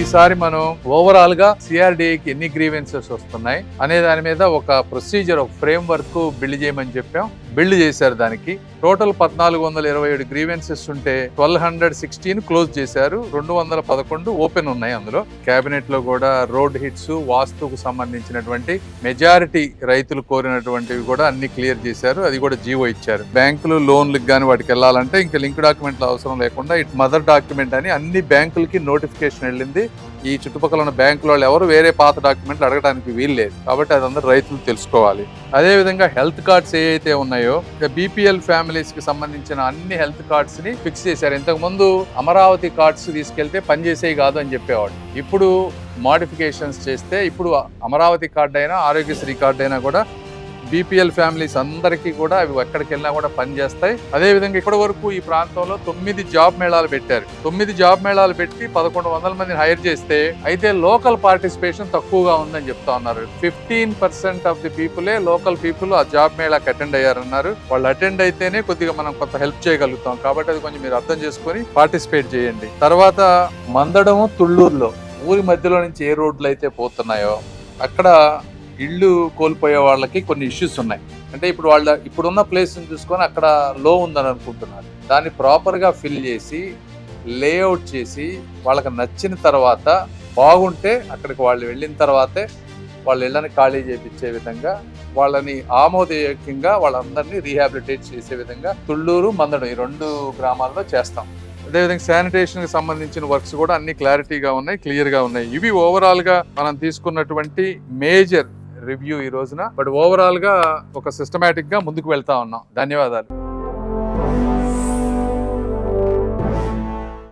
ఈసారి మనం ఓవరాల్ గా సిఆర్డిఏకి ఎన్ని గ్రీవెన్సెస్ వస్తున్నాయి అనే దాని మీద ఒక ప్రొసీజర్, ఒక ఫ్రేమ్ వర్క్ బిల్డ్ చేయమని చెప్పాం. బిల్డ్ చేశారు. దానికి టోటల్ 1427 గ్రీవెన్సెస్ ఉంటే 1216 క్లోజ్ చేశారు. 211 ఓపెన్ ఉన్నాయి. అందులో కేబినెట్ లో కూడా రోడ్ హిట్స్, వాస్తుకు సంబంధించినటువంటి మెజారిటీ రైతులు కోరినటువంటివి కూడా అన్ని క్లియర్ చేశారు. అది కూడా జీవో ఇచ్చారు. బ్యాంకులు లోన్లకు కానీ వాటికి వెళ్ళాలంటే ఇంకా లింక్ డాక్యుమెంట్లు అవసరం లేకుండా ఇట్ మదర్ డాక్యుమెంట్ అని అన్ని బ్యాంకులకి నోటిఫికేషన్ వెళ్ళింది. ఈ చుట్టుపక్కల ఉన్న బ్యాంకుల వాళ్ళు ఎవరు వేరే పాత డాక్యుమెంట్లు అడగడానికి వీల్లేదు. కాబట్టి అదందరూ రైతులు తెలుసుకోవాలి. అదే విధంగా హెల్త్ కార్డ్స్ ఏవైతే ఉన్నాయో బీపీఎల్ ఫ్యామిలీస్ కి సంబంధించిన అన్ని హెల్త్ కార్డ్స్ ని ఫిక్స్ చేశారు. ఇంతకు ముందు అమరావతి కార్డ్స్ తీసుకెళ్తే పనిచేసేవి కాదు అని చెప్పేవాడు. ఇప్పుడు మోడిఫికేషన్స్ చేస్తే ఇప్పుడు అమరావతి కార్డు అయినా ఆరోగ్యశ్రీ కార్డు అయినా కూడా బీపీఎల్ ఫ్యామిలీస్ అందరికీ కూడా అవి ఎక్కడికి వెళ్ళినా కూడా పనిచేస్తాయి. అదేవిధంగా ఇప్పటి వరకు ఈ ప్రాంతంలో 9 జాబ్ మేళాలు పెట్టారు. 9 జాబ్ మేళాలు పెట్టి 1100 మందిని హైర్ చేస్తే అయితే లోకల్ పార్టిసిపేషన్ తక్కువగా ఉందని చెప్తా ఉన్నారు. 15% ఆఫ్ ది పీపులే లోకల్ పీపుల్ ఆ జాబ్ మేళాకి అటెండ్ అయ్యారన్నారు. వాళ్ళు అటెండ్ అయితేనే కొద్దిగా మనం కొంత హెల్ప్ చేయగలుగుతాం. కాబట్టి అది కొంచెం మీరు అర్థం చేసుకొని పార్టిసిపేట్ చేయండి. తర్వాత మందడము, తుళ్ళూరులో ఊరి మధ్యలో నుంచి ఏ రోడ్లు అయితే పోతున్నాయో అక్కడ ఇళ్ళు కోల్పోయే వాళ్ళకి కొన్ని ఇష్యూస్ ఉన్నాయి. అంటే ఇప్పుడున్న ప్లేస్ చూసుకొని అక్కడ లో ఉందని అనుకుంటున్నారు. దాన్ని ప్రాపర్గా ఫిల్ చేసి లేఅవుట్ చేసి వాళ్ళకి నచ్చిన తర్వాత బాగుంటే అక్కడికి వాళ్ళు వెళ్ళిన తర్వాతే వాళ్ళ ఇళ్ళని ఖాళీ చేయించే విధంగా, వాళ్ళని ఆమోదయోగ్యంగా వాళ్ళందరినీ రీహాబిలిటేట్ చేసే విధంగా తుళ్ళూరు, మందడం ఈ 2 గ్రామాల్లో చేస్తాం. అదేవిధంగా శానిటేషన్ కి సంబంధించిన వర్క్స్ కూడా అన్ని క్లారిటీగా ఉన్నాయి, క్లియర్ గా ఉన్నాయి. ఇవి ఓవరాల్ గా మనం తీసుకున్నటువంటి మేజర్ రివ్యూ ఈ రోజున. బట్ ఓవరాల్ గా ఒక సిస్టమేటిక్ గా ముందుకు వెళ్తా ఉన్నాం. ధన్యవాదాలు.